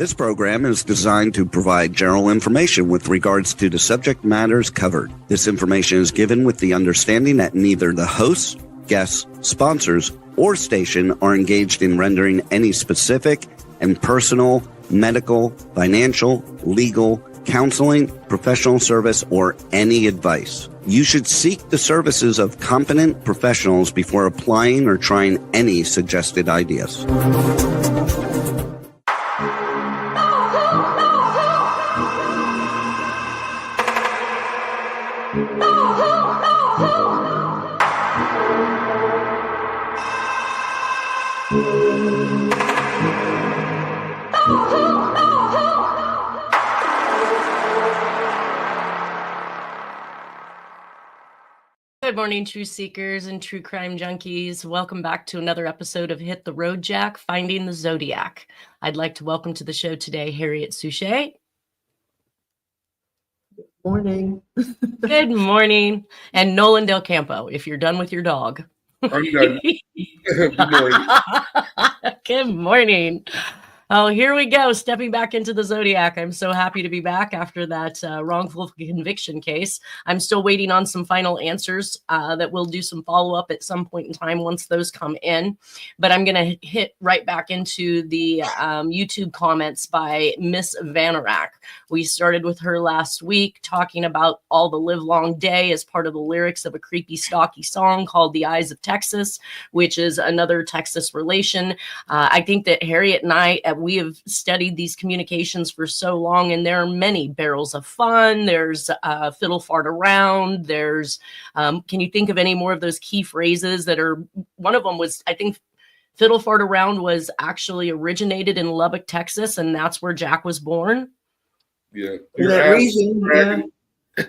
This program is designed to provide general information with regards to the subject matters covered. This information is given with the understanding that neither the hosts, guests, sponsors, or station are engaged in rendering any specific and personal, medical, financial, legal, counseling, professional service, or any advice. You should seek the services of competent professionals before applying or trying any suggested ideas. Good morning, truth seekers and true crime junkies. Welcome back to another episode of Hit the Road, Jack, Finding the Zodiac. I'd like to welcome to the show today Harriet Suchet. Morning. Good morning. And Nolan Del Campo, if you're done with your dog. I'm done. Good morning. Good morning. Oh, here we go. Stepping back into the Zodiac. I'm so happy to be back after that wrongful conviction case. I'm still waiting on some final answers that we'll do some follow-up at some point in time once those come in. But I'm going to hit right back into the YouTube comments by Miss Vanorak. We started with her last week talking about all the live long day as part of the lyrics of a creepy, stalky song called The Eyes of Texas, which is another Texas relation. I think that Harriet and I, we have studied these communications for so long, and there are many barrels of fun. There's fiddle fart around. There's, can you think of any more of those key phrases that are, one of them was, I think, fiddle fart around was actually originated in Lubbock, Texas, and that's where Jack was born. Yeah. For that reason, yeah.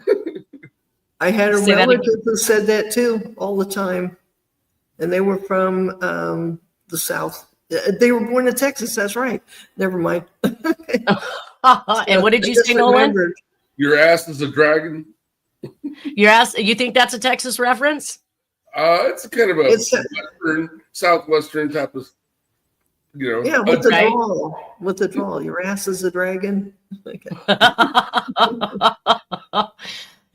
I had a relative who said that too all the time. And they were from the South. They were born in Texas. That's right. Never mind. And what did you say, Nolan? Your ass is a dragon. Your ass. You think that's a Texas reference? It's kind of a southwestern type of, Yeah, with the drawl. With the drawl. Your ass is a dragon. Okay.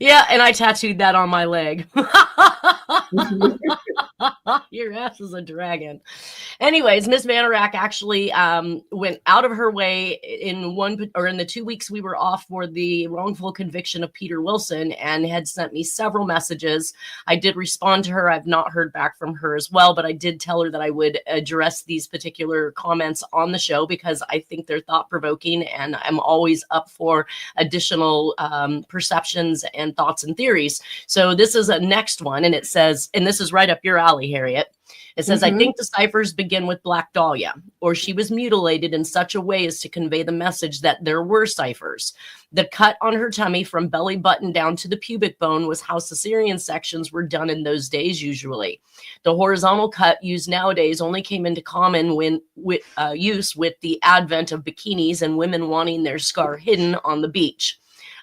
Yeah, and I tattooed that on my leg. Your ass is a dragon. Anyways, Miss Vanorak actually went out of her way in the 2 weeks we were off for the wrongful conviction of Peter Wilson, and had sent me several messages. I did respond to her. I've not heard back from her as well, but I did tell her that I would address these particular comments on the show because I think they're thought-provoking, and I'm always up for additional perceptions and thoughts and theories. So this is a next one, and it says, and this is right up your alley, Harriet. It says, I think the ciphers begin with Black Dahlia, or she was mutilated in such a way as to convey the message that there were ciphers. The cut on her tummy from belly button down to the pubic bone was how cesarean sections were done in those days usually. The horizontal cut used nowadays only came into common use with the advent of bikinis and women wanting their scar hidden on the beach.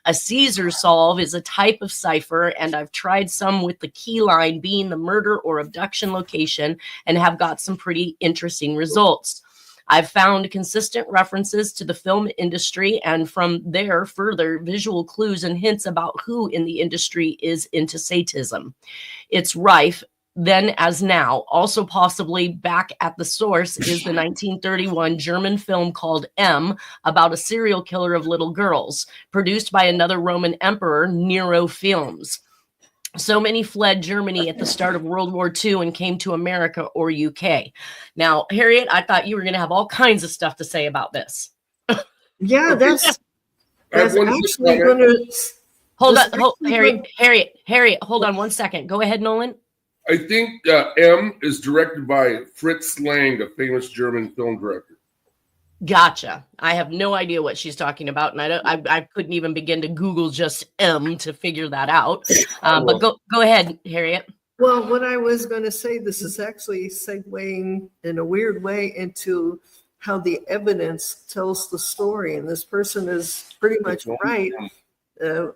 A Caesar solve is a type of cipher, and I've tried some with the key line being the murder or abduction location and have got some pretty interesting results. I've found consistent references to the film industry, and from there further visual clues and hints about who in the industry is into sadism. It's rife then as now. Also possibly back at the source is the 1931 German film called M, about a serial killer of little girls, produced by another Roman emperor, Nero Films. So many fled Germany at the start of World War II and came to America or UK. Now, Harriet, I thought you were going to have all kinds of stuff to say about this. Yeah, that's actually going to... Hold on, Harriet, hold on one second. Go ahead, Nolan. I think M is directed by Fritz Lang, a famous German film director. Gotcha. I have no idea what she's talking about, and I couldn't even begin to Google just M to figure that out. But go ahead, Harriet. Well, what I was going to say, this is actually segueing in a weird way into how the evidence tells the story, and this person is pretty much right.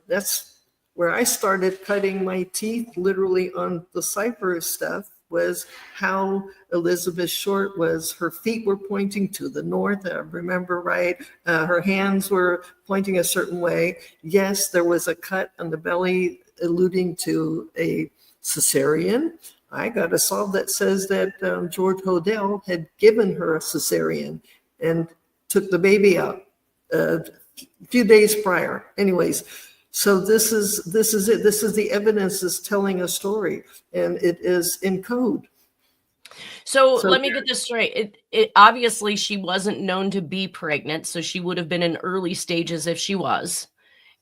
That's where I started cutting my teeth, literally on the cipher stuff. was how Elizabeth Short was, her feet were pointing to the north, I remember right. Her hands were pointing a certain way. Yes, there was a cut on the belly alluding to a cesarean. I got a solve that says that George Hodel had given her a cesarean and took the baby out a few days prior. Anyways, so this is it. This is the evidence is telling a story, and it is in code. So let me get this straight. It obviously she wasn't known to be pregnant, so she would have been in early stages if she was.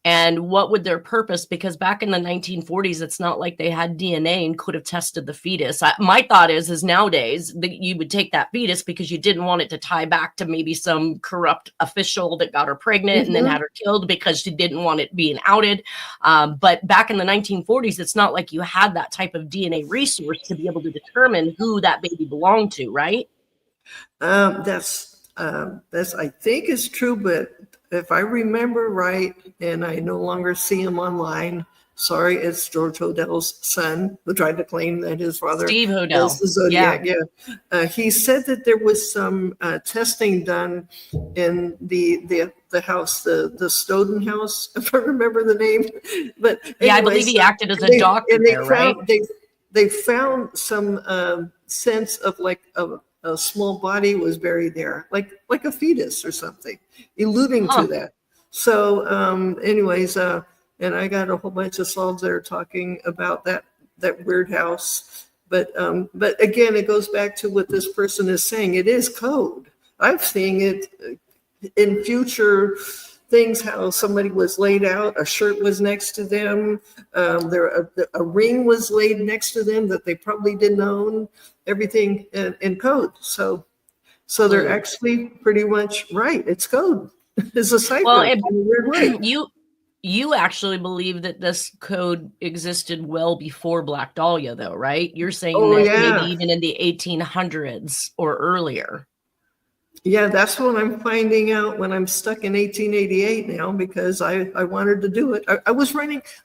And what would their purpose? Because back in the 1940s, it's not like they had DNA and could have tested the fetus. My thought is nowadays that you would take that fetus because you didn't want it to tie back to maybe some corrupt official that got her pregnant and then had her killed because she didn't want it being outed. But back in the 1940s, it's not like you had that type of DNA resource to be able to determine who that baby belonged to, right? That's I think is true, but if I remember right, and I no longer see him online, sorry, it's George Hodel's son who tried to claim that his father Steve Hodel was the Zodiac. Yeah. He said that there was some testing done in the house, the Snowden house, if I remember the name. But anyways, I believe he acted as a doctor there, right? They found some sense of like a small body was buried there, like a fetus or something, alluding to that. So anyways, and I got a whole bunch of solves that are talking about that weird house. But again, it goes back to what this person is saying. It is code. I've seen it in future things, how somebody was laid out, a shirt was next to them, a ring was laid next to them that they probably didn't own, everything in code. So they're actually pretty much right. It's code. It's a cipher. Well, in a weird way. You actually believe that this code existed well before Black Dahlia, though, right? You're saying maybe even in the 1800s or earlier. Yeah, that's what I'm finding out when I'm stuck in 1888 now, because I wanted to do it. I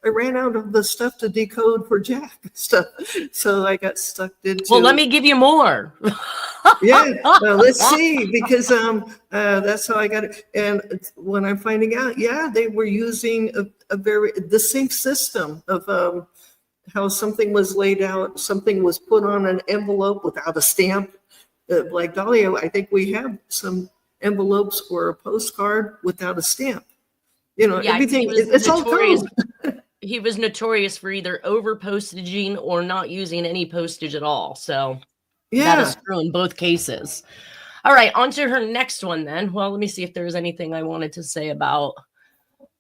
ran out of the stuff to decode for Jack stuff. So I got stuck into. Well, let me give you more. Yeah, well, let's see, because that's how I got it. And when I'm finding out, they were using the same system of how something was laid out, something was put on an envelope without a stamp. Like Dahlia, I think we have some envelopes or a postcard without a stamp. Everything, it's all code. He was notorious for either over postaging or not using any postage at all. So that is true in both cases. All right, on to her next one then. Well, let me see if there's anything I wanted to say about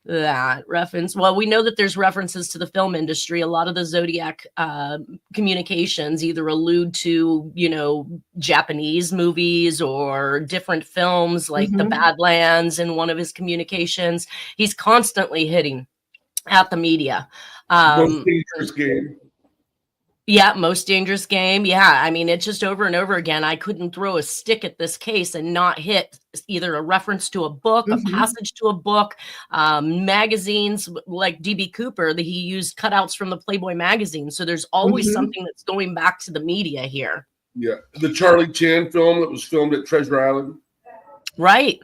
that reference. Well, we know that there's references to the film industry. A lot of the Zodiac communications either allude to, Japanese movies or different films like The Badlands in one of his communications. He's constantly hitting at the media. Most Dangerous Game. Yeah, Most Dangerous Game. Yeah, I mean, it's just over and over again. I couldn't throw a stick at this case and not hit either a reference to a book, a passage to a book, magazines like D.B. Cooper, that he used cutouts from the Playboy magazine. So there's always something that's going back to the media here. Yeah, the Charlie Chan film that was filmed at Treasure Island. Right.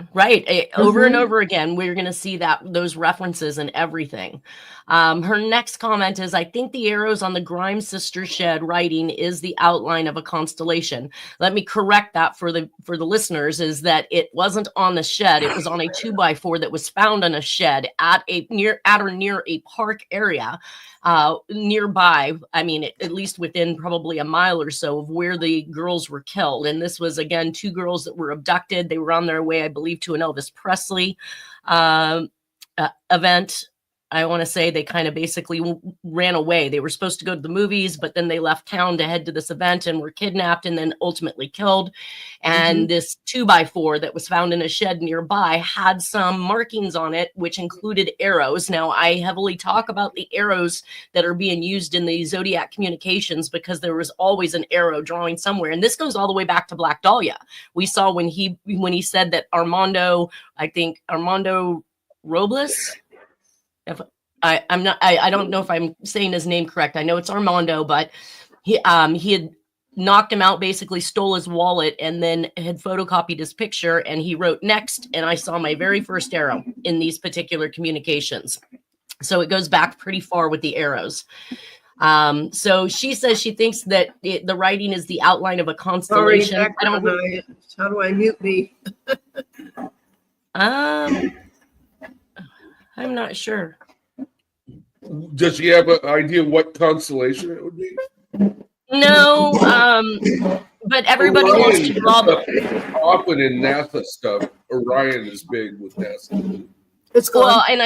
Over and over again, we're going to see those references and everything. Her next comment is, I think the arrows on the Grimes sister shed writing is the outline of a constellation. Let me correct that for the listeners, is that it wasn't on the shed. It was on a 2x4 that was found on a shed at or near a park area nearby. I mean, at least within probably a mile or so of where the girls were killed. And this was, again, 2 girls that were abducted. They were on their way, I believe, to an Elvis Presley event. I want to say they kind of basically ran away. They were supposed to go to the movies, but then they left town to head to this event and were kidnapped and then ultimately killed. And this 2x4 that was found in a shed nearby had some markings on it, which included arrows. Now, I heavily talk about the arrows that are being used in the Zodiac communications because there was always an arrow drawing somewhere. And this goes all the way back to Black Dahlia. We saw when he said that Armando Robles, I don't know if I'm saying his name correct. I know it's Armando, but he had knocked him out, basically stole his wallet, and then had photocopied his picture, and he wrote next, and I saw my very first arrow in these particular communications. So it goes back pretty far with the arrows. So she says she thinks that the writing is the outline of a constellation. Sorry, how do I mute me? I'm not sure. Does she have an idea what constellation it would be? No, but everybody wants to draw often in NASA stuff. Orion is big with NASA. It's gone. Well, and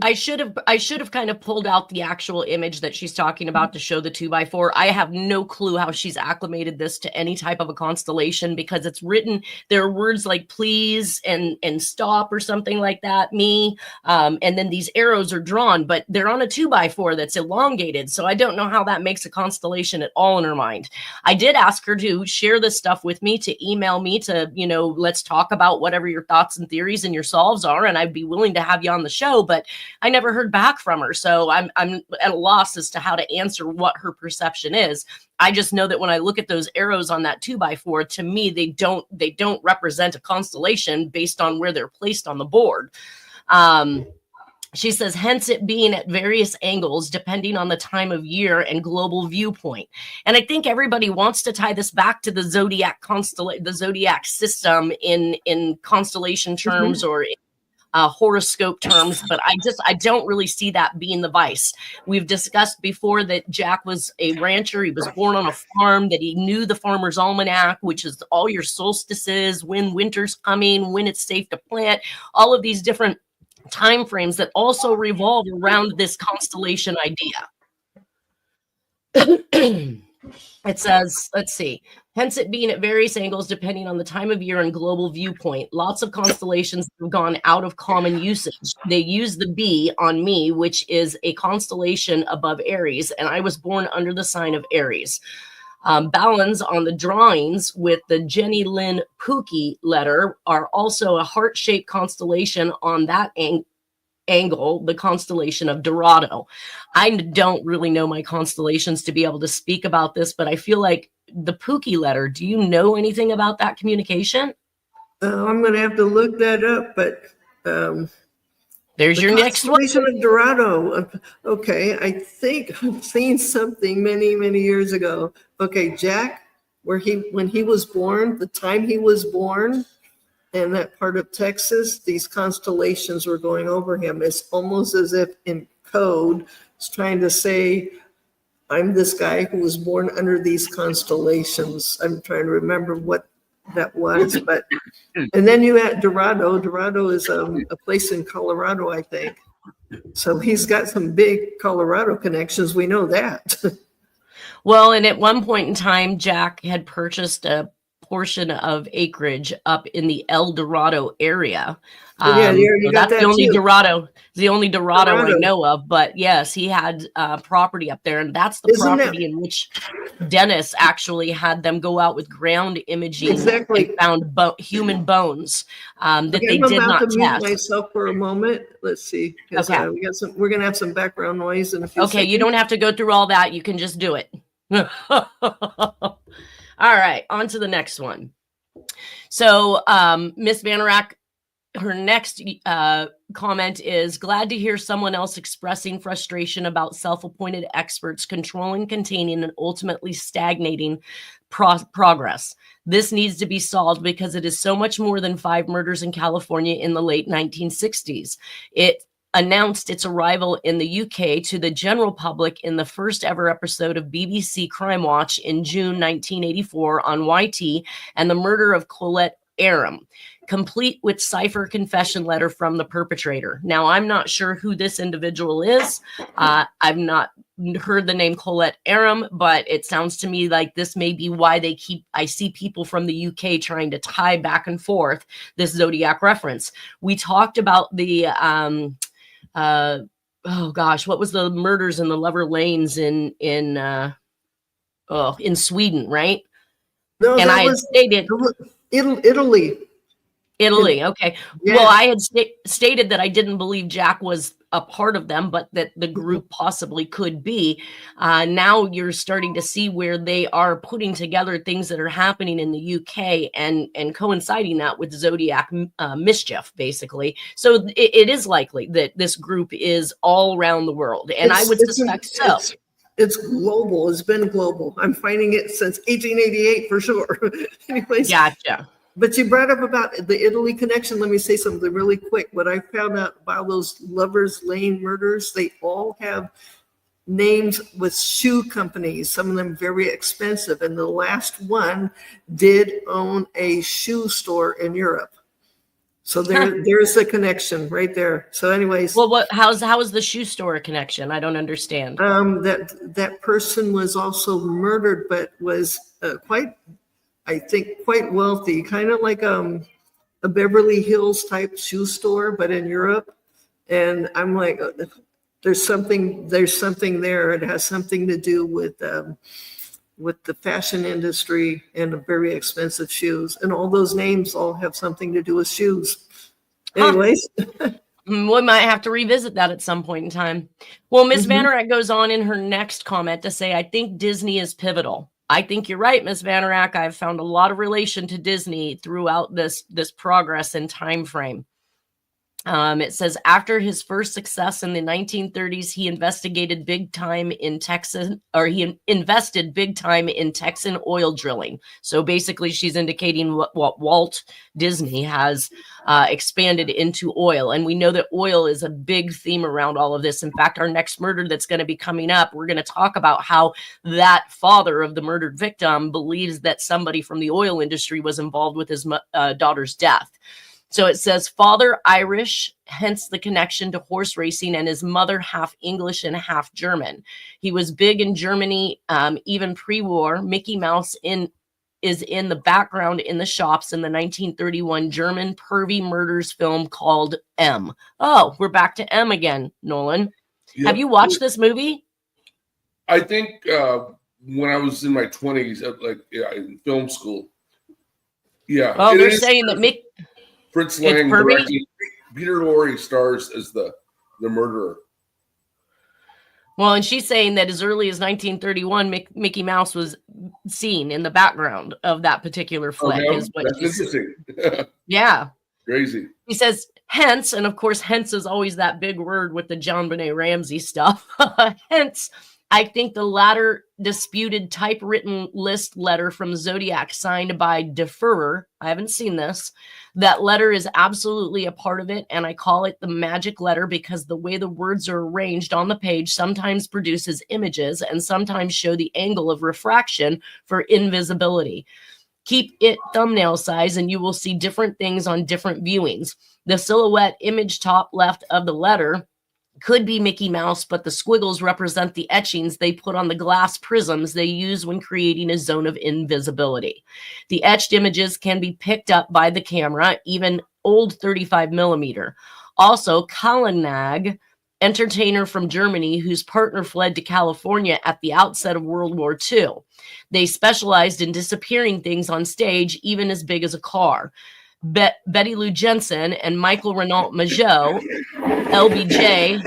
I should have kind of pulled out the actual image that she's talking about to show the 2x4. I have no clue how she's acclimated this to any type of a constellation, because it's written, there are words like please and stop or something like that, me, and then these arrows are drawn, but they're on a 2x4 that's elongated. So I don't know how that makes a constellation at all in her mind. I did ask her to share this stuff with me, to email me, to, let's talk about whatever your thoughts and theories and your solves are, and I'd be willing to have you on the show, but I never heard back from her. So I'm at a loss as to how to answer what her perception is. I just know that when I look at those arrows on that 2x4, to me, they don't represent a constellation based on where they're placed on the board. She says, hence it being at various angles, depending on the time of year and global viewpoint. And I think everybody wants to tie this back to the Zodiac the Zodiac system in constellation terms, or horoscope terms, but I don't really see that being the vice. We've discussed before that Jack was a rancher. He was born on a farm, that he knew the Farmer's Almanac, which is all your solstices, when winter's coming, when it's safe to plant, all of these different time frames that also revolve around this constellation idea. It says, let's see, hence it being at various angles depending on the time of year and global viewpoint. Lots of constellations have gone out of common usage. They use the B on me, which is a constellation above Aries, and I was born under the sign of Aries. Balance on the drawings with the Jenny Lynn Pookie letter are also a heart-shaped constellation on that angle, the constellation of Dorado. I don't really know my constellations to be able to speak about this, but I feel like the Pookie letter, do you know anything about that communication? I'm going to have to look that up, but there's your next one. Constellation of Dorado. Okay, I think I've seen something many, many years ago. Okay, Jack, when he was born, the time he was born, in that part of Texas, these constellations were going over him. It's almost as if in code, it's trying to say, I'm this guy who was born under these constellations. I'm trying to remember what that was, but, and then you had Dorado. Dorado is a place in Colorado, I think. So he's got some big Colorado connections. We know that. Well, and at one point in time, Jack had purchased a portion of acreage up in the El Dorado area. You got that the only too. the only Dorado I know of. But yes, he had property up there, and that's the property in which Dennis actually had them go out with ground imaging. Exactly. And found human bones that they did not I'm about to mute test. myself for a moment. Let's see. Okay. We're gonna have some background noise in a few seconds. You don't have to go through all that. You can just do it. All right, on to the next one. So Miss Vanerack, her next comment is, glad to hear someone else expressing frustration about self-appointed experts controlling, containing, and ultimately stagnating progress. This needs to be solved because it is so much more than 5 murders in California in the late 1960s. It announced its arrival in the UK to the general public in the first ever episode of BBC Crime Watch in June 1984 on YT, and the murder of Colette Aram, complete with cipher confession letter from the perpetrator. Now, I'm not sure who this individual is. I've not heard the name Colette Aram, but it sounds to me like this may be why I see people from the UK trying to tie back and forth this Zodiac reference. We talked about the what was the murders in the Lover Lanes in Sweden, right? No, and I had stated Italy. Okay. Yeah. Well, I had stated that I didn't believe Jack was a part of them, but that the group possibly could be. Now you're starting to see where they are putting together things that are happening in the UK and coinciding that with Zodiac mischief, basically. So it is likely that this group is all around the world, and I would suspect so. It's global. It's been global. I'm finding it since 1888 for sure. Anyways. Gotcha. But you brought up about the Italy connection. Let me say something really quick. What I found out about those Lovers Lane murders, they all have names with shoe companies, some of them very expensive. And the last one did own a shoe store in Europe. So there's a connection right there. So anyways. Well, how is the shoe store a connection? I don't understand. That person was also murdered, but was quite wealthy, kind of like a Beverly Hills type shoe store, but in Europe. And I'm like, there's something there. It has something to do with the fashion industry and the very expensive shoes. And all those names all have something to do with shoes. Anyways. We might have to revisit that at some point in time. Well, Ms. Vanorak goes on in her next comment to say, I think Disney is pivotal. I think you're right, Ms. Vanorak. I've found a lot of relation to Disney throughout this progress and time frame. It says after his first success in the 1930s, he invested big time in Texan oil drilling. So basically she's indicating what Walt Disney has expanded into oil. And we know that oil is a big theme around all of this. In fact, our next murder that's going to be coming up, we're going to talk about how that father of the murdered victim believes that somebody from the oil industry was involved with his daughter's death. So it says father Irish, hence the connection to horse racing, and his mother half English and half German. He was big in Germany, even pre-war. Mickey Mouse is in the background in the shops in the 1931 German pervy murders film called M. Oh, we're back to M again, Nolan. Yep. Have you watched this movie? I think when I was in my 20s, in film school. Yeah. Oh, they're saying that Mick. Fritz Lang directing. Peter Lorre stars as the murderer. Well, and she's saying that as early as 1931, Mickey Mouse was seen in the background of that particular flick. Okay. Is what That's interesting. Yeah. Crazy. He says, hence, and of course, hence is always that big word with the John Benet Ramsey stuff. Hence, I think the latter disputed typewritten list letter from Zodiac signed by Deferrer. I haven't seen this. That letter is absolutely a part of it, and I call it the magic letter because the way the words are arranged on the page sometimes produces images and sometimes show the angle of refraction for invisibility. Keep it thumbnail size and you will see different things on different viewings. The silhouette image top left of the letter could be Mickey Mouse, but the squiggles represent the etchings they put on the glass prisms they use when creating a zone of invisibility. The etched images can be picked up by the camera, even old 35 millimeter. Also, Kallenag, entertainer from Germany whose partner fled to California at the outset of World War II. They specialized in disappearing things on stage, even as big as a car. Betty Lou Jensen and Michael Renault Mageau, LBJ,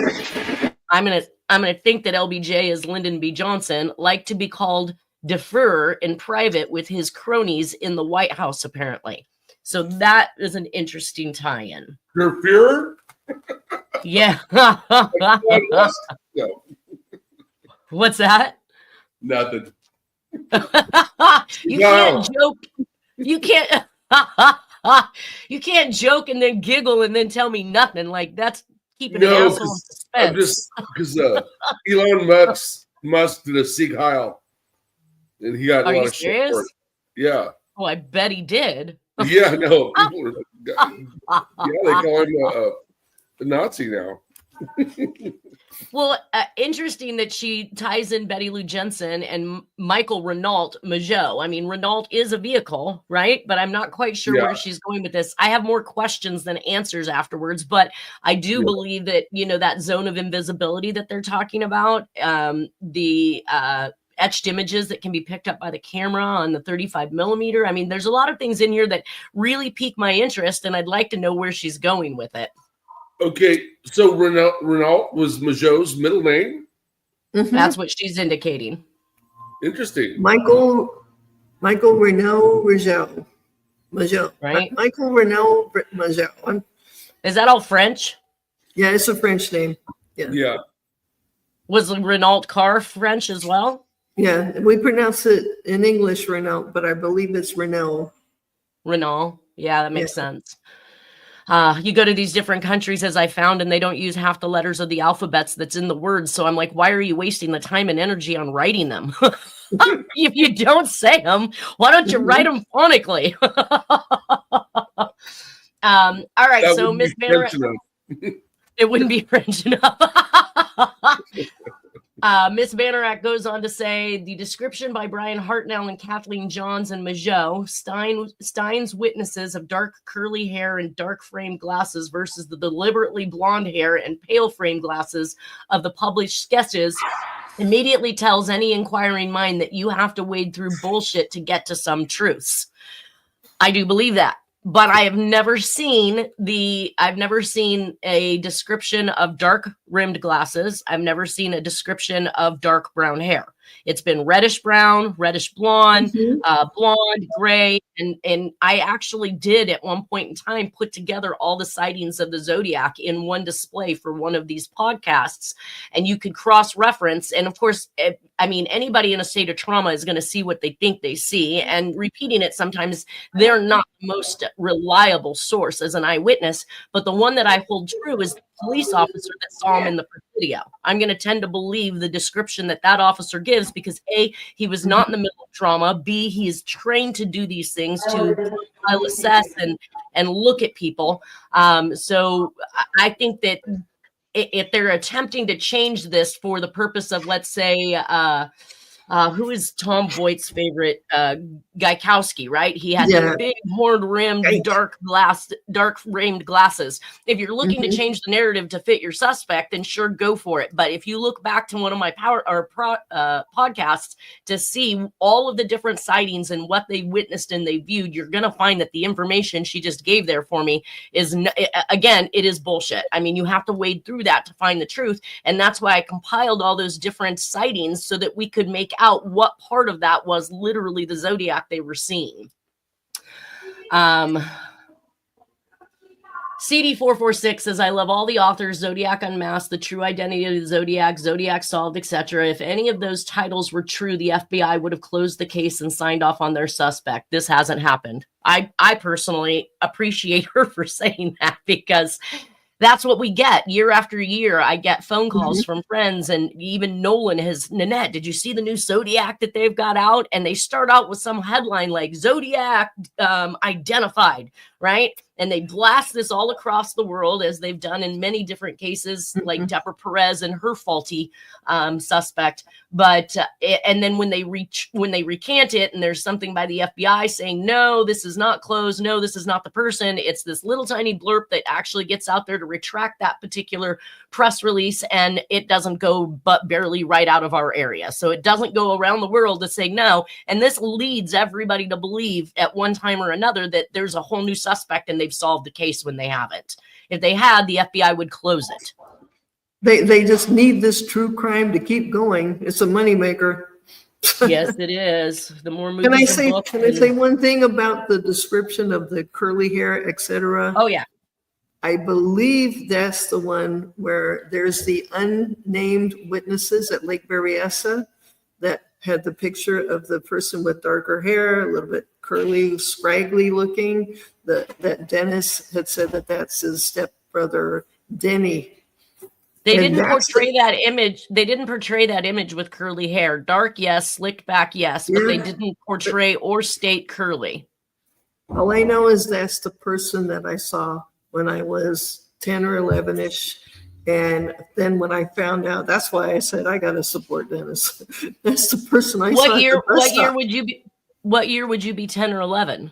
I'm gonna think that LBJ is Lyndon B. Johnson, like to be called Deferrer in private with his cronies in the White House, apparently. So that is an interesting tie-in. Deferrer? Yeah. What's that? Nothing. You can't joke. You can't. You can't joke and then giggle and then tell me nothing. Like that's keeping an asshole in suspense. I'm just because Elon Musk did a Sieg Heil, and he got a lot of shit for it. Yeah. Oh, I bet he did. Yeah, no. People are, they call him a Nazi now. Well, interesting that she ties in Betty Lou Jensen and Michael Renault Mageau. I mean, Renault is a vehicle, right? But I'm not quite sure where she's going with this. I have more questions than answers afterwards, but I do believe that, that zone of invisibility that they're talking about, the etched images that can be picked up by the camera on the 35 millimeter. I mean, there's a lot of things in here that really pique my interest, and I'd like to know where she's going with it. Okay, so Renault was Majot's middle name? Mhm. That's what she's indicating. Interesting. Michael Renault Majot. Right? Michael Renault Majot. Is that all French? Yeah, it's a French name. Yeah. Was the Renault car French as well? Yeah, we pronounce it in English Renault, but I believe it's Renault. Renault. Yeah, that makes sense. You go to these different countries, as I found, and they don't use half the letters of the alphabets that's in the words. So I'm like, why are you wasting the time and energy on writing them? If you don't say them, why don't you write them phonically? All right, That so wouldn't be Miss Banner, French enough. it wouldn't be French enough. Miss Bannerack goes on to say the description by Brian Hartnell and Kathleen Johns and Majot, Stein's witnesses of dark curly hair and dark framed glasses versus the deliberately blonde hair and pale framed glasses of the published sketches immediately tells any inquiring mind that you have to wade through bullshit to get to some truths. I do believe that. But I have never seen a description of dark rimmed glasses. I've never seen a description of dark brown hair. It's been reddish brown, reddish blonde, blonde, gray. And I actually did at one point in time put together all the sightings of the Zodiac in one display for one of these podcasts. And you could cross-reference. And of course, anybody in a state of trauma is going to see what they think they see. And repeating it sometimes, they're not the most reliable source as an eyewitness. But the one that I hold true is the police officer that saw him in the video. I'm going to tend to believe the description that officer gives because A, he was not in the middle of trauma. B, he is trained to do these things, to assess and look at people. So I think that if they're attempting to change this for the purpose of, let's say, who is Tom Voight's favorite? Gaikowski, right? He had the big horn-rimmed, dark framed glasses. If you're looking to change the narrative to fit your suspect, then sure, go for it. But if you look back to one of my podcasts to see all of the different sightings and what they witnessed and they viewed, you're going to find that the information she just gave there for me is, again, it is bullshit. I mean, you have to wade through that to find the truth. And that's why I compiled all those different sightings so that we could make out what part of that was literally the Zodiac they were seeing. CD446 says, I love all the authors, Zodiac Unmasked, The True Identity of the Zodiac, Zodiac Solved, etc. If any of those titles were true, the FBI would have closed the case and signed off on their suspect. This hasn't happened. I personally appreciate her for saying that because that's what we get year after year. I get phone calls from friends, and even Nanette, did you see the new Zodiac that they've got out? And they start out with some headline like Zodiac identified, right? And they blast this all across the world, as they've done in many different cases, like Deborah Perez and her faulty suspect. But and then when they recant it, and there's something by the FBI saying, no, this is not closed. No, this is not the person. It's this little tiny blurb that actually gets out there to retract that particular press release, and it doesn't go but barely right out of our area. So it doesn't go around the world to say no. And this leads everybody to believe at one time or another that there's a whole new suspect and they've solved the case when they haven't. If they had, the FBI would close it. They just need this true crime to keep going. It's a moneymaker. Yes, it is. The more movies. Can I say one thing about the description of the curly hair, etc.? Oh yeah. I believe that's the one where there's the unnamed witnesses at Lake Berryessa that had the picture of the person with darker hair, a little bit curly, scraggly looking. That Dennis had said that that's his stepbrother, Denny. They didn't portray that image. They didn't portray that image with curly hair. Dark, yes. Slicked back, yes. But they didn't portray or state curly. All I know is that's the person that I saw when I was 10 or 11-ish. And then when I found out, that's why I said I got to support Dennis. That's the person I saw. What year would you be 10 or 11?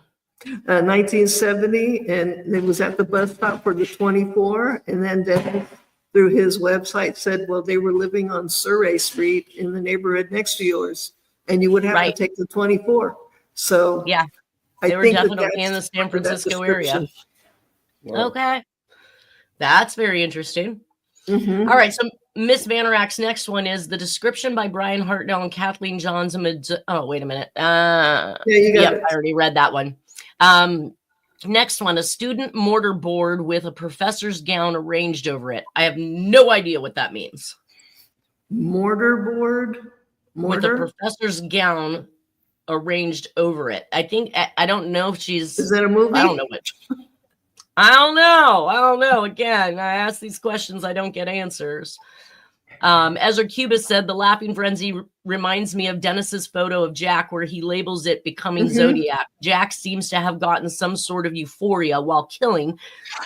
1970, and it was at the bus stop for the 24. And then Dennis, through his website, said, well, they were living on Surrey Street in the neighborhood next to yours, and you would have to take the 24. So yeah, they were definitely in the San Francisco area. Wow. Okay. That's very interesting. Mm-hmm. All right, so Miss Vanerack's next one is the description by Brian Hartnell and Kathleen Johns. Oh, wait a minute. Yeah, you got it. I already read that one. Next one, a student mortar board with a professor's gown arranged over it. I have no idea what that means. Mortar board? Mortar? With a professor's gown arranged over it. I don't know if she's... Is that a movie? I don't know which. I don't know. Again, I ask these questions, I don't get answers. Ezra Cuba said the laughing frenzy reminds me of Dennis's photo of Jack where he labels it becoming Zodiac. Jack seems to have gotten some sort of euphoria while killing.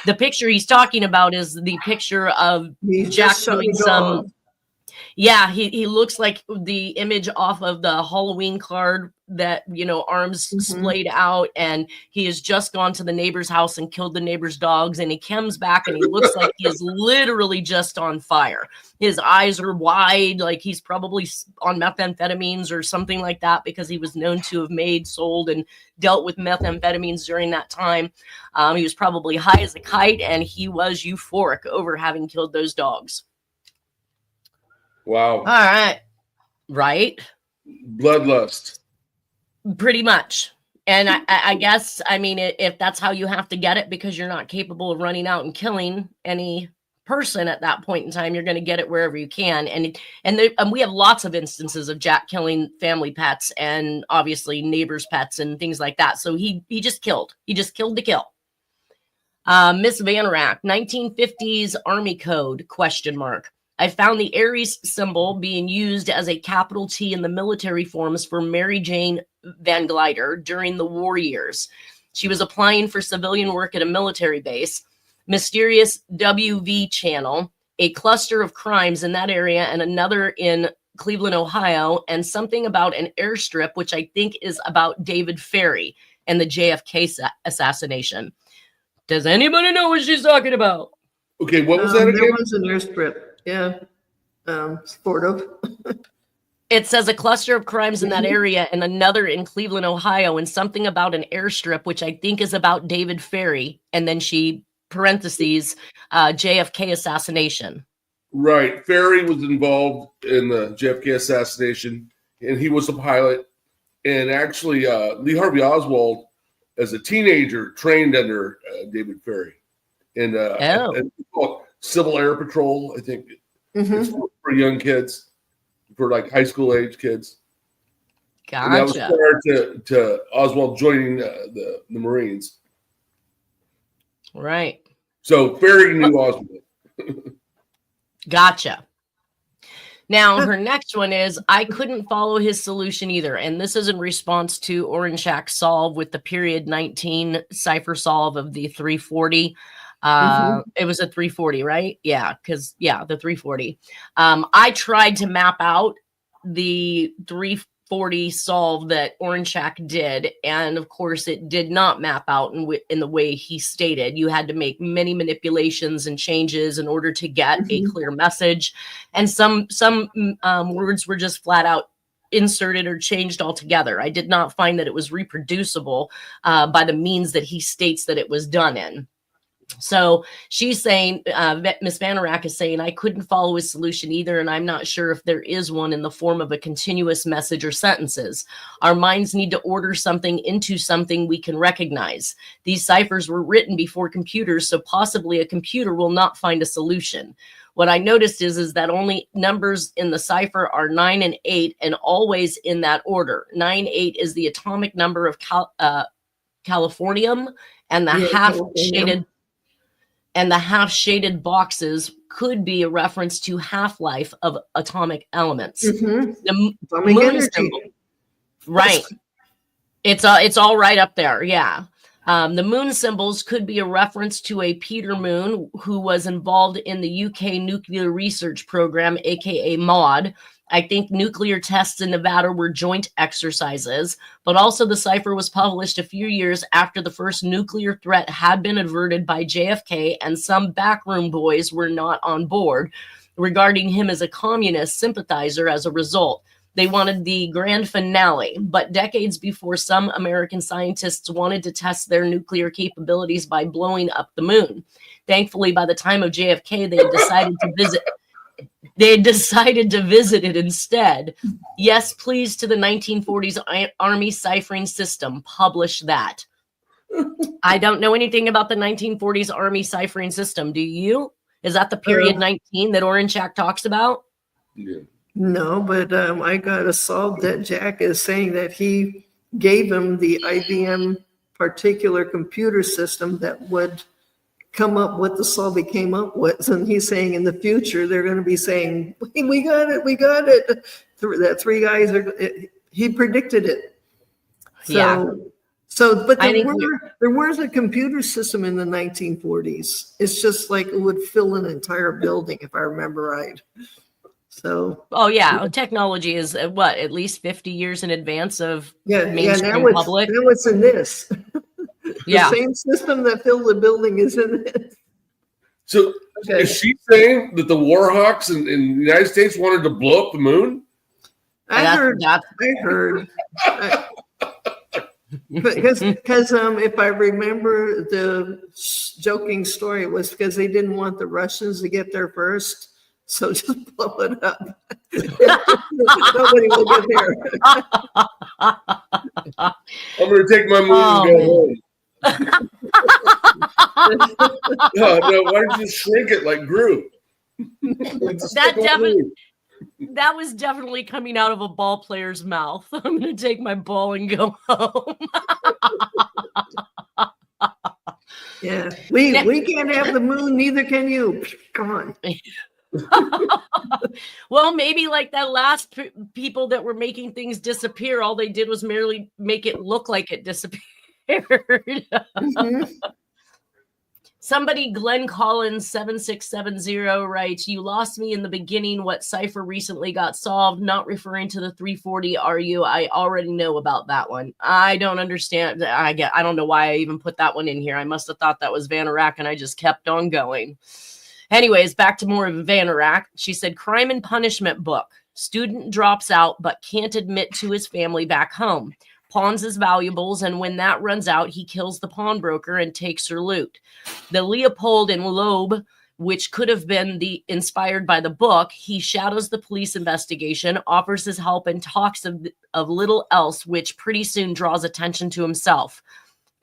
The picture he's talking about is the picture of Jack doing some... Yeah, he looks like the image off of the Halloween card that, arms splayed out, and he has just gone to the neighbor's house and killed the neighbor's dogs, and he comes back and he looks like he is literally just on fire. His eyes are wide, like he's probably on methamphetamines or something like that, because he was known to have sold, and dealt with methamphetamines during that time. He was probably high as a kite, and he was euphoric over having killed those dogs. Wow. All right. Right. Bloodlust. Pretty much. And I guess, if that's how you have to get it, because you're not capable of running out and killing any person at that point in time, you're going to get it wherever you can. And we have lots of instances of Jack killing family pets and obviously neighbors' pets and things like that. So he just killed. He just killed to kill. Miss Vanerack, 1950s Army Code, ? I found the Aries symbol being used as a capital T in the military forms for Mary Jane Van Glider during the war years. She was applying for civilian work at a military base. Mysterious WV channel, a cluster of crimes in that area and another in Cleveland, Ohio, and something about an airstrip, which I think is about David Ferry and the JFK assassination. Does anybody know what she's talking about? Okay, what was that again? There was an airstrip. Yeah, sort of. It says a cluster of crimes in that area and another in Cleveland, Ohio, and something about an airstrip, which I think is about David Ferry. And then she parentheses JFK assassination. Right. Ferry was involved in the JFK assassination, and he was a pilot. And actually, Lee Harvey Oswald, as a teenager, trained under David Ferry. And Civil Air Patrol, I think. It's for young kids, for like high school age kids. Gotcha. And that was prior to Oswald joining the Marines. Right. So Ferry knew Oswald. Gotcha. Now, her next one is, I couldn't follow his solution either. And this is in response to Orange Shack's solve with the period 19 cipher solve of the 340. It was a 340, right? Yeah, the 340. I tried to map out the 340 solve that Orange Shack did, and of course it did not map out in the way he stated. You had to make many manipulations and changes in order to get a clear message, and some words were just flat out inserted or changed altogether. I did not find that it was reproducible by the means that he states that it was done in. So she's saying, Miss Vanerack is saying, I couldn't follow his solution either, and I'm not sure if there is one in the form of a continuous message or sentences. Our minds need to order something into something we can recognize. These ciphers were written before computers, so possibly a computer will not find a solution. What I noticed is that only numbers in the cipher are 9 and 8, and always in that order. 9-8 is the atomic number of californium, and the half-shaded boxes could be a reference to half-life of atomic elements. The moon symbol, right? It's all right up there, yeah. The moon symbols could be a reference to a Peter Moon who was involved in the UK nuclear research program, aka MAUD. I think nuclear tests in Nevada were joint exercises, but also the cipher was published a few years after the first nuclear threat had been averted by JFK, and some backroom boys were not on board, regarding him as a communist sympathizer as a result. They wanted the grand finale, but decades before, some American scientists wanted to test their nuclear capabilities by blowing up the moon. Thankfully, by the time of JFK, they had decided to visit. They had decided to visit it instead. Yes, please, to the 1940s Army ciphering system. Publish that. I don't know anything about the 1940s Army ciphering system. Do you? Is that the period 19 that Orange Jack talks about? Yeah. No, but I got a solve that Jack is saying that he gave him the IBM particular computer system that would come up with the solve he came up with. And he's saying in the future, they're going to be saying, we got it. That three guys he predicted it. But there was a computer system in the 1940s. It's just like it would fill an entire building, if I remember right. So. Oh yeah, technology is what, at least 50 years in advance of mainstream public. Now it's in this. Yeah. The same system that filled the building is in this. So is she saying that the Warhawks in the United States wanted to blow up the moon? I heard. Because if I remember the joking story, it was because they didn't want the Russians to get there first. So just blow it up. Nobody will get there. I'm going to take my moon and go home. No, why don't you shrink it like Groot? That was definitely coming out of a ball player's mouth. I'm going to take my ball and go home. Yeah, we can't have the moon, neither can you. Come on. Well, maybe like that last people that were making things disappear, all they did was merely make it look like it disappeared. Mm-hmm. Somebody, Glenn Collins 7670 writes, you lost me in the beginning. What cipher recently got solved? Not referring to the 340, are you? I already know about that one. I don't understand. I don't know why I even put that one in here. I must have thought that was Van Iraq and I just kept on going. Anyways, back to more of Van Iraq. She said, Crime and Punishment book. Student drops out but can't admit to his family back home. Pawns his valuables, and when that runs out, he kills the pawnbroker and takes her loot. The Leopold and Loeb, which could have been inspired by the book, he shadows the police investigation, offers his help, and talks of little else, which pretty soon draws attention to himself.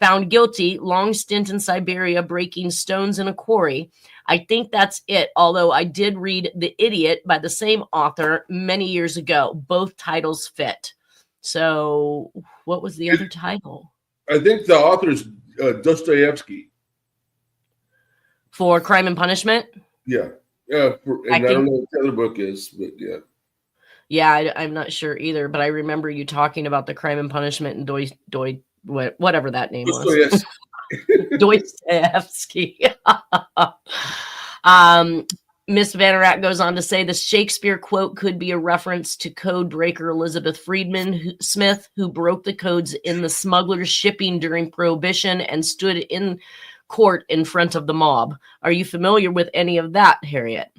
Found guilty, long stint in Siberia breaking stones in a quarry. I think that's it, although I did read The Idiot by the same author many years ago. Both titles fit. So what was the other title? I think the author is Dostoevsky. For Crime and Punishment? Yeah. I don't know what the other book is, but yeah. Yeah, I'm not sure either, but I remember you talking about the Crime and Punishment and whatever that name was. Dostoevsky. Miss Van Iraq goes on to say the Shakespeare quote could be a reference to code breaker Elizabeth Friedman Smith, who broke the codes in the smuggler's shipping during Prohibition and stood in court in front of the mob. Are you familiar with any of that, Harriet?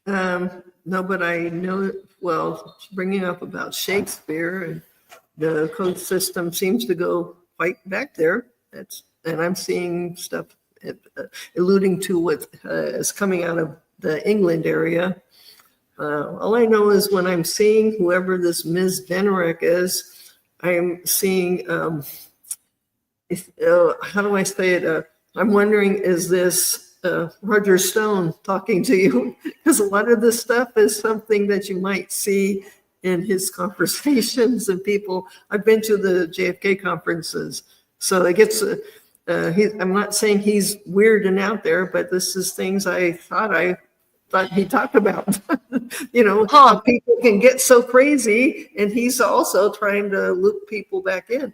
No, but I know, well, bringing up about Shakespeare, and the code system seems to go right back there. And I'm seeing stuff alluding to what is coming out of the England area. All I know is when I'm seeing whoever this Ms. Venerick is, I'm seeing, how do I say it? I'm wondering, is this Roger Stone talking to you? Because a lot of this stuff is something that you might see in his conversations and people. I've been to the JFK conferences, so it gets, I'm not saying he's weird and out there, but this is things I thought he talked about. How people can get so crazy, and he's also trying to loop people back in.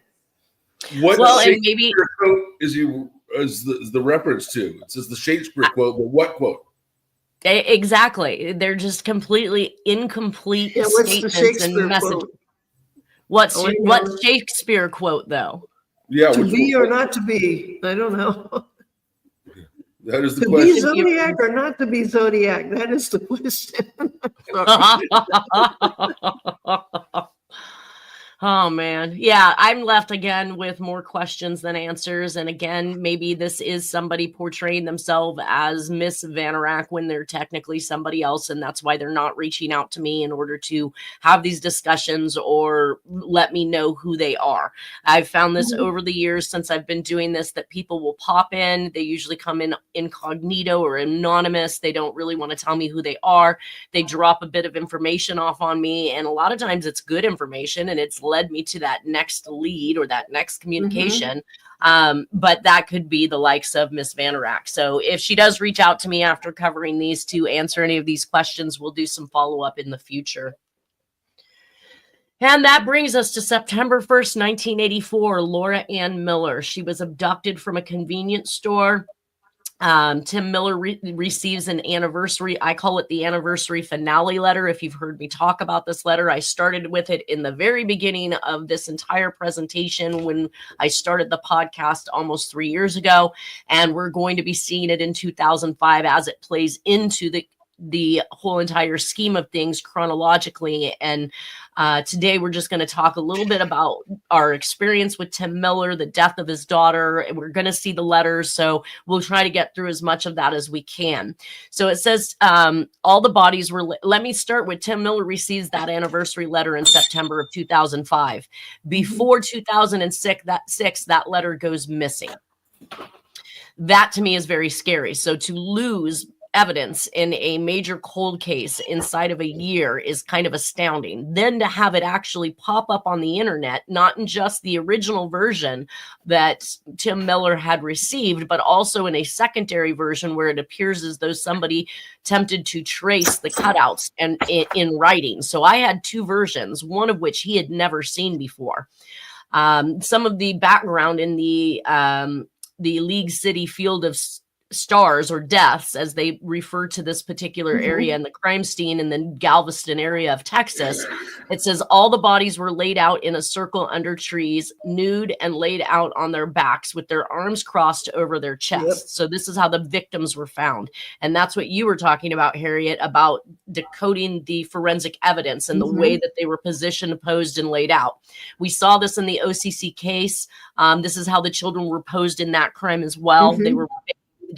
What Shakespeare quote is the reference to? It says the Shakespeare quote, but what quote? Exactly. They're just completely incomplete statements and messages. What's Shakespeare quote though? Yeah, to be or not to be? I don't know. That is the question. To be Zodiac or not to be Zodiac? That is the question. Oh man. Yeah, I'm left again with more questions than answers. And again, maybe this is somebody portraying themselves as Miss Vanorak when they're technically somebody else. And that's why they're not reaching out to me in order to have these discussions or let me know who they are. I've found this over the years since I've been doing this, that people will pop in. They usually come in incognito or anonymous. They don't really want to tell me who they are. They drop a bit of information off on me. And a lot of times it's good information and it's led me to that next lead or that next communication. But that could be the likes of Miss Vanorak. So if she does reach out to me after covering these to answer any of these questions, we'll do some follow-up in the future. And that brings us to September 1st, 1984, Laura Ann Miller. She was abducted from a convenience store. Tim Miller receives an anniversary. I call it the anniversary finale letter. If you've heard me talk about this letter, I started with it in the very beginning of this entire presentation when I started the podcast almost 3 years ago. And we're going to be seeing it in 2005 as it plays into the whole entire scheme of things chronologically. And today we're just going to talk a little bit about our experience with Tim Miller, the death of his daughter. And we're going to see the letters. So we'll try to get through as much of that as we can. So it says all the bodies were, let me start with Tim Miller receives that anniversary letter in September of 2005. Before 2006, that letter goes missing. That to me is very scary. So to lose evidence in a major cold case inside of a year is kind of astounding. Then to have it actually pop up on the internet, not in just the original version that Tim Miller had received, but also in a secondary version where it appears as though somebody attempted to trace the cutouts and in writing. So I had two versions, one of which he had never seen before. Some of the background in the League City Field of Stars or deaths, as they refer to this particular area in the crime scene in the Galveston area of Texas. It says all the bodies were laid out in a circle under trees, nude and laid out on their backs with their arms crossed over their chests. So this is how the victims were found. And that's what you were talking about, Harriet, about decoding the forensic evidence and the way that they were positioned, posed, and laid out. We saw this in the OCC case. This is how the children were posed in that crime as well. They were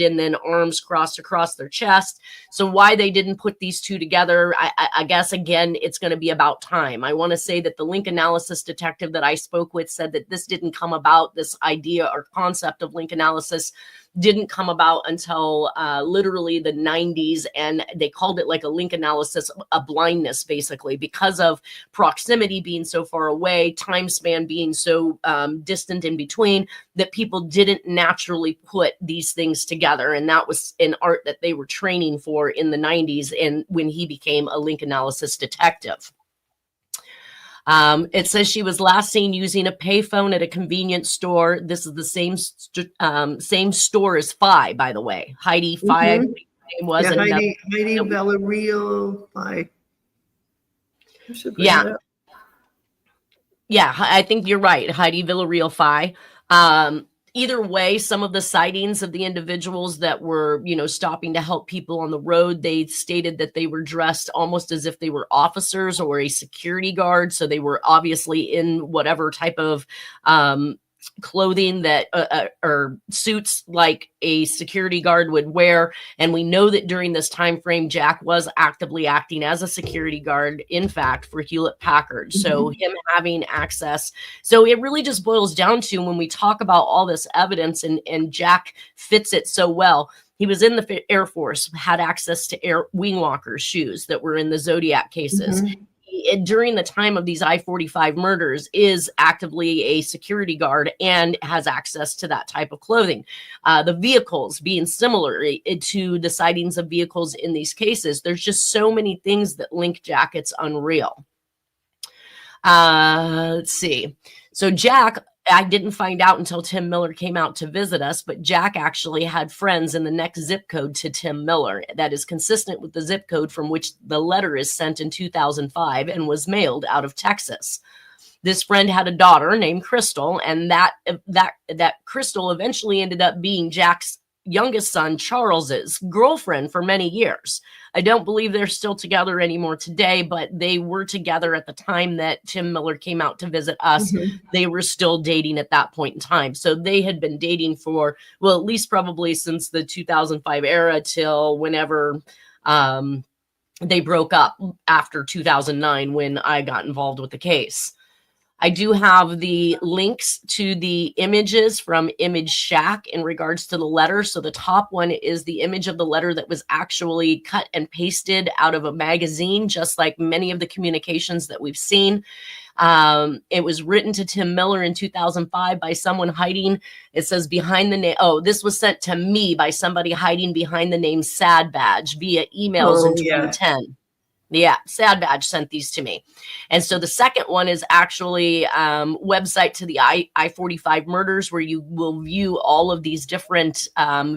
and then arms crossed across their chest. So why they didn't put these two together, I guess, again, it's going to be about time. I want to say that the link analysis detective that I spoke with said that this didn't come about, this idea or concept of link analysis didn't come about until literally the 90s. And they called it like a link analysis, a blindness, basically, because of proximity being so far away, time span being so distant in between, that people didn't naturally put these things together. And that was an art that they were training for in the 90s and when he became a link analysis detective. It says she was last seen using a payphone at a convenience store. This is the same store as Phi, by the way. Heidi Phi, name was. Yeah, Heidi Villarreal Phi. Yeah. Yeah, I think you're right. Heidi Villarreal Phi. Either way, some of the sightings of the individuals that were, stopping to help people on the road, they stated that they were dressed almost as if they were officers or a security guard. So they were obviously in whatever type of clothing that or suits like a security guard would wear. And we know that during this time frame, Jack was actively acting as a security guard, in fact, for Hewlett Packard. So him having access. So it really just boils down to when we talk about all this evidence and Jack fits it so well. He was in the Air Force, had access to air wing walkers shoes that were in the Zodiac cases. During the time of these I-45 murders is actively a security guard and has access to that type of clothing. The vehicles being similar to the sightings of vehicles in these cases. There's just so many things that link Jack. It's unreal. Let's see. So Jack, I didn't find out until Tim Miller came out to visit us, but Jack actually had friends in the next zip code to Tim Miller that is consistent with the zip code from which the letter is sent in 2005 and was mailed out of Texas. This friend had a daughter named Crystal, and that Crystal eventually ended up being Jack's youngest son, Charles's girlfriend for many years. I don't believe they're still together anymore today, but they were together at the time that Tim Miller came out to visit us. They were still dating at that point in time. So they had been dating for, well, at least probably since the 2005 era till whenever they broke up after 2009 when I got involved with the case. I do have the links to the images from Image Shack in regards to the letter. So the top one is the image of the letter that was actually cut and pasted out of a magazine, just like many of the communications that we've seen. It was written to Tim Miller in 2005 by someone hiding. It says behind the name. Oh, this was sent to me by somebody hiding behind the name Sad Badge via emails in 2010. Yeah, Sad Badge sent these to me. And so the second one is actually website to the I-45 murders, where you will view all of these different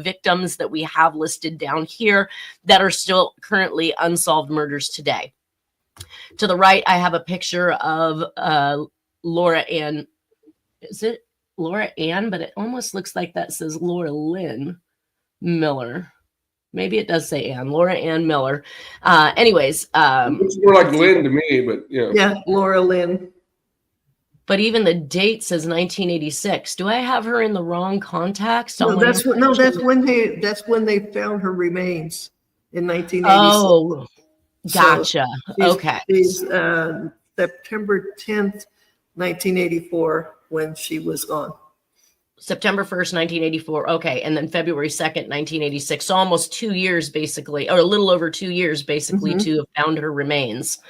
victims that we have listed down here that are still currently unsolved murders today. To the right, I have a picture of Laura Ann. Is it Laura Ann? But it almost looks like that says Laura Lynn Miller. Maybe it does say Ann. Laura Ann Miller. Anyways. It's more like Lynn to me, but Yeah, Laura Lynn. But even the date says 1986. Do I have her in the wrong context? No, that's when they found her remains in 1986. Oh, gotcha. So okay. She's September 10th, 1984, when she was gone. September 1st, 1984. Okay. And then February 2nd, 1986. So almost 2 years, basically, or a little over 2 years, basically, to have found her remains.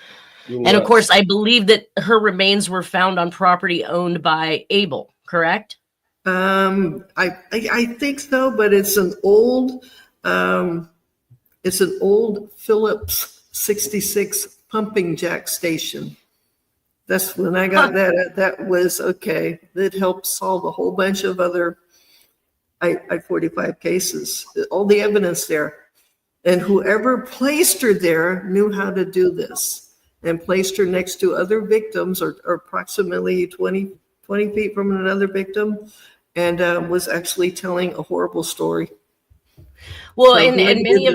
And of course, I believe that her remains were found on property owned by Abel, correct? I think so, but it's an old Phillips 66 pumping jack station. That's when I got that. That was okay. It helped solve a whole bunch of other I-45 cases. All the evidence there. And whoever placed her there knew how to do this and placed her next to other victims or approximately 20 feet from another victim and was actually telling a horrible story. Well, so and many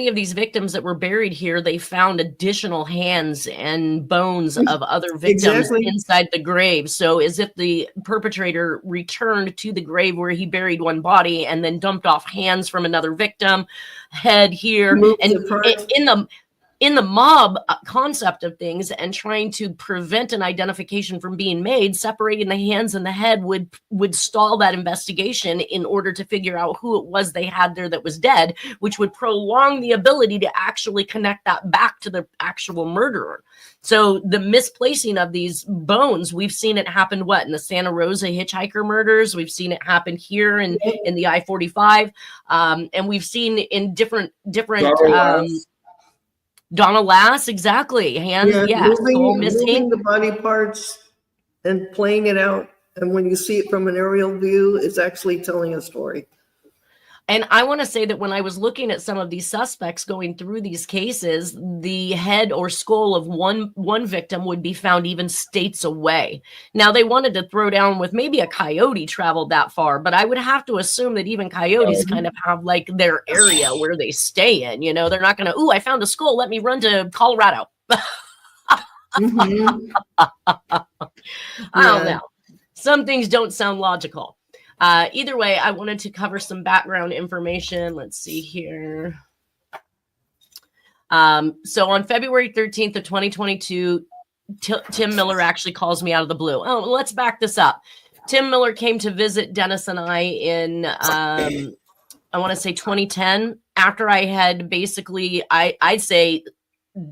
of these victims that were buried here, they found additional hands and bones of other victims inside the grave. So as if the perpetrator returned to the grave where he buried one body and then dumped off hands from another victim, head here. And in the mob concept of things and trying to prevent an identification from being made, separating the hands and the head would stall that investigation in order to figure out who it was they had there that was dead, which would prolong the ability to actually connect that back to the actual murderer. So the misplacing of these bones, we've seen it happen, in the Santa Rosa hitchhiker murders. We've seen it happen here in the I-45. And we've seen in different Donna Lass, exactly. Hands, moving the body parts and playing it out. And when you see it from an aerial view, it's actually telling a story. And I want to say that when I was looking at some of these suspects going through these cases, the head or skull of one victim would be found even states away. Now, they wanted to throw down with maybe a coyote traveled that far, but I would have to assume that even coyotes kind of have like their area where they stay in. They're not going to, I found a skull, let me run to Colorado. I don't know. Some things don't sound logical. Either way, I wanted to cover some background information. Let's see here. So on February 13th of 2022, Tim Miller actually calls me out of the blue. Oh, let's back this up. Tim Miller came to visit Dennis and I in, I want to say 2010, after I had basically, I'd say,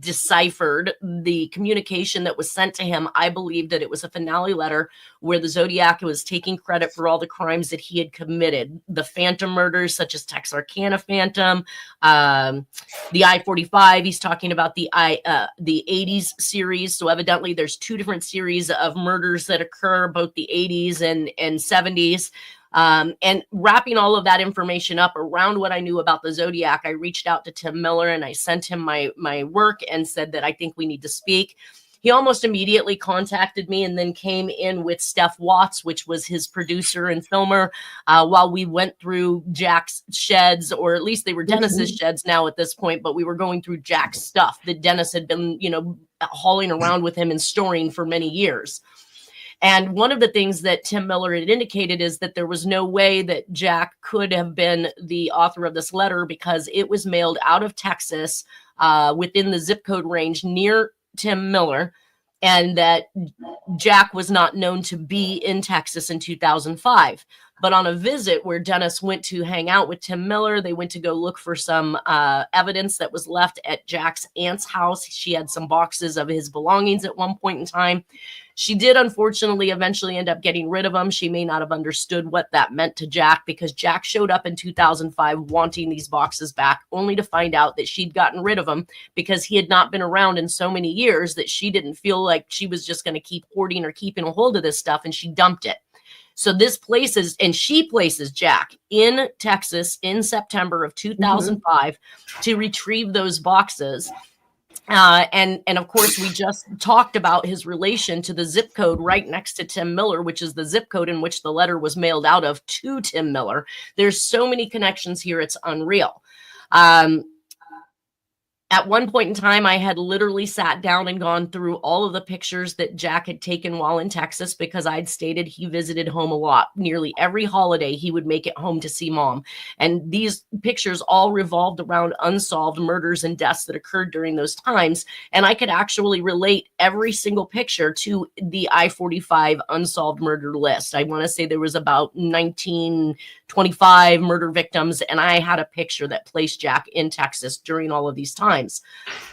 deciphered the communication that was sent to him. I believe that it was a finale letter where the Zodiac was taking credit for all the crimes that he had committed. The Phantom murders, such as Texarkana Phantom, the I-45. He's talking about the 80s series. So evidently there's two different series of murders that occur, both the 80s and 70s. And wrapping all of that information up around what I knew about the Zodiac, I reached out to Tim Miller and I sent him my work and said that I think we need to speak. he almost immediately contacted me and then came in with Steph Watts, which was his producer and filmer, while we went through Jack's sheds, or at least they were Dennis's sheds now at this point, but we were going through Jack's stuff that Dennis had been, hauling around with him and storing for many years. And one of the things that Tim Miller had indicated is that there was no way that Jack could have been the author of this letter because it was mailed out of Texas within the zip code range near Tim Miller, and that Jack was not known to be in Texas in 2005. But on a visit where Dennis went to hang out with Tim Miller, they went to go look for some evidence that was left at Jack's aunt's house. She had some boxes of his belongings at one point in time. She did, unfortunately, eventually end up getting rid of them. She may not have understood what that meant to Jack, because Jack showed up in 2005 wanting these boxes back, only to find out that she'd gotten rid of them because he had not been around in so many years that she didn't feel like she was just going to keep hoarding or keeping a hold of this stuff, and she dumped it. So she places Jack in Texas in September of 2005 to retrieve those boxes. And of course, we just talked about his relation to the zip code right next to Tim Miller, which is the zip code in which the letter was mailed out of to Tim Miller. There's so many connections here. It's unreal. At one point in time, I had literally sat down and gone through all of the pictures that Jack had taken while in Texas, because I'd stated he visited home a lot. Nearly every holiday, he would make it home to see mom. And these pictures all revolved around unsolved murders and deaths that occurred during those times. And I could actually relate every single picture to the I-45 unsolved murder list. I want to say there was about 1925 murder victims, and I had a picture that placed Jack in Texas during all of these times.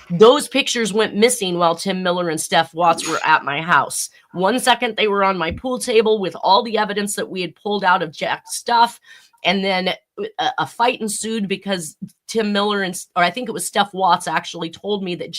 Those pictures went missing while Tim Miller and Steph Watts were at my house. One second they were on my pool table with all the evidence that we had pulled out of Jack's stuff, and then a fight ensued because Tim Miller or I think it was Steph Watts actually told me that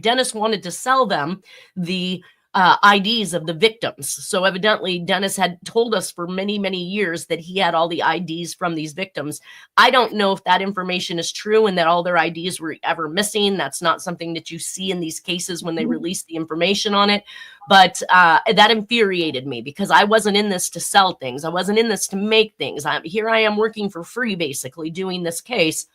Dennis wanted to sell them the IDs of the victims. So evidently Dennis had told us for many, many years that he had all the IDs from these victims. I don't know if that information is true and that all their IDs were ever missing. That's not something that you see in these cases when they release the information on it. But that infuriated me, because I wasn't in this to sell things. I wasn't in this to make things. Here I am working for free, basically, doing this case.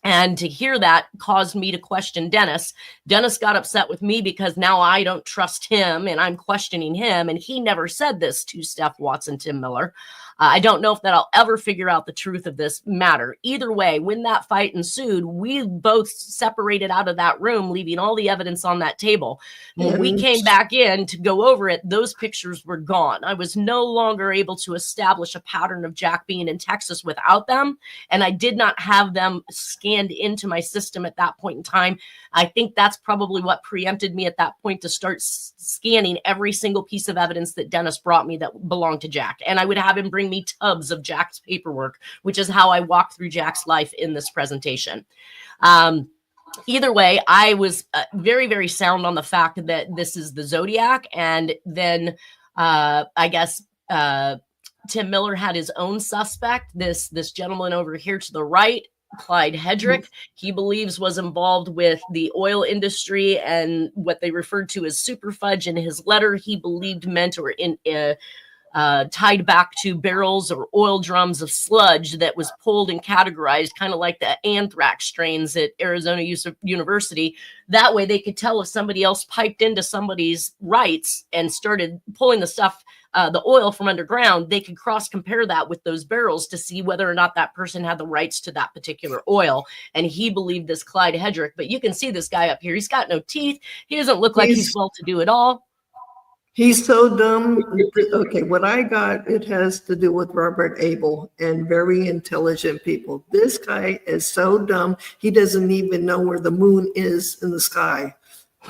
And to hear that caused me to question Dennis. Dennis got upset with me because now I don't trust him and I'm questioning him. And he never said this to Steph Watts and Tim Miller. I don't know if that I'll ever figure out the truth of this matter. Either way, when that fight ensued, we both separated out of that room, leaving all the evidence on that table. When we came back in to go over it, those pictures were gone. I was no longer able to establish a pattern of Jack being in Texas without them. And I did not have them scanned into my system at that point in time. I think that's probably what preempted me at that point to start scanning every single piece of evidence that Dennis brought me that belonged to Jack. And I would have him bring me tubs of Jack's paperwork, which is how I walked through Jack's life in this presentation. Either way, I was very, very sound on the fact that this is the Zodiac. And then I guess Tim Miller had his own suspect, this gentleman over here to the right, Clyde Hedrick. He believes was involved with the oil industry and what they referred to as super fudge. In his letter, he believed meant or tied back to barrels or oil drums of sludge that was pulled and categorized, kind of like the anthrax strains at Arizona University. That way they could tell if somebody else piped into somebody's rights and started pulling the stuff, the oil from underground. They could cross compare that with those barrels to see whether or not that person had the rights to that particular oil. And he believed this Clyde Hedrick, but you can see this guy up here. He's got no teeth. He doesn't look like he's well-to-do at all. He's so dumb. Okay, what I got, it has to do with Robert Abel and very intelligent people. This guy is so dumb, he doesn't even know where the moon is in the sky.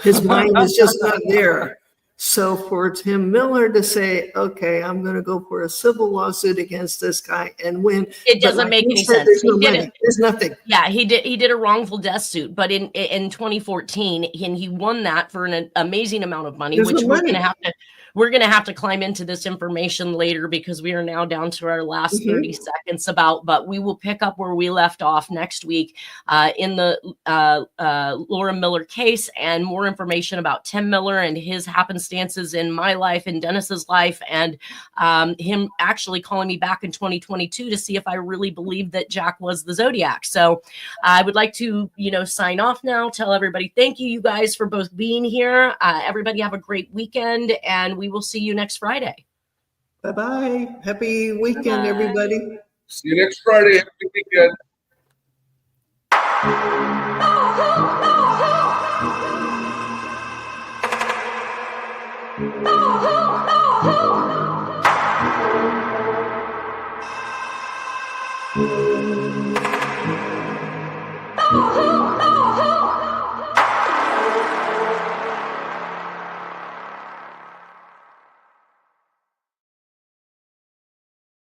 His mind is just not there. So for Tim Miller to say, okay, I'm going to go for a civil lawsuit against this guy and win. It doesn't make any sense. There's no money. There's nothing. Yeah, he did a wrongful death suit, but in 2014, and he won that for an amazing amount of money, which we're gonna have to climb into this information later because we are now down to our last 30 seconds but we will pick up where we left off next week in the Laura Miller case, and more information about Tim Miller and his happenstances in my life and Dennis's life, and him actually calling me back in 2022 to see if I really believed that Jack was the Zodiac. So I would like to, sign off now, tell everybody thank you guys for both being here. Everybody have a great weekend, and we will see you next Friday. Bye-bye. Happy weekend, everybody. See you next Friday. Happy weekend. Oh,